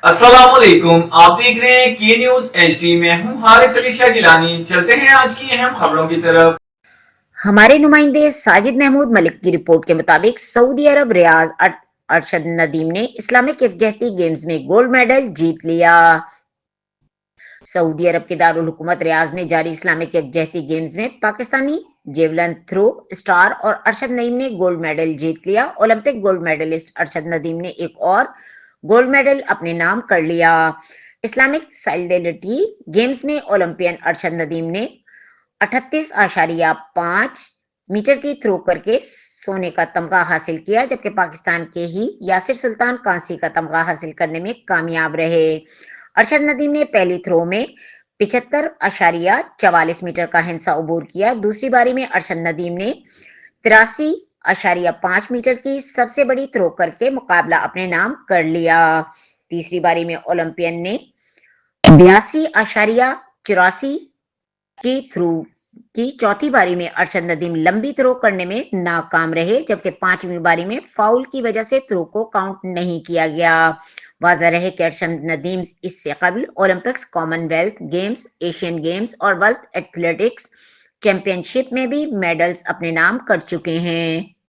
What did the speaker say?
अस्सलाम वालेकुम। आप देख रहे हैं के न्यूज एचडी में हूं हारिस अली शाह गिलानी। चलते हैं आज की अहम खबरों की तरफ। हमारे नुमाइंदे साजिद महमूद मलिक की रिपोर्ट के मुताबिक सऊदी अरब रियाज अरशद नदीम ने इस्लामिक यकजहती गेम्स में गोल्ड मेडल जीत लिया। सऊदी अरब के दारुल हुकूमत रियाज में जारी इस्लामिक यकजहती गेम्स में पाकिस्तानी जेवलन थ्रो स्टार और अरशद नदीम ने गोल्ड मेडल जीत लिया। Olympic gold medalist Arshad Nadeem ने एक और गोल्ड मेडल अपने नाम कर लिया। इस्लामिक साइल्डेलिटी गेम्स में ओलंपियन अरशद नदीम ने 38.5 मीटर की थ्रो करके सोने का तमगा हासिल किया, जबकि पाकिस्तान के ही यासिर सुल्तान कांसी का तमगा हासिल करने में कामयाब रहे। अरशद नदीम ने पहली थ्रो में 75.44 मीटर का हिंसा अबूर किया। दूसरी बारी में अरशद नदीम ने 83.5 मीटर की सबसे बड़ी थ्रो करके मुकाबला अपने नाम कर लिया। तीसरी बारी में ओलंपियन ने 82.84 की थ्रो की। चौथी बारी में अरशद नदीम लंबी थ्रो करने में नाकाम रहे, जबकि पांचवी बारी में फाउल की वजह से थ्रो को काउंट नहीं किया गया। वाज़ह रहे कि अरशद नदीम इससे कबल Olympics, Commonwealth games, Asian games और वर्ल्ड एथलेटिक्स चैंपियनशिप में भी मेडल्स अपने नाम कर चुके हैं।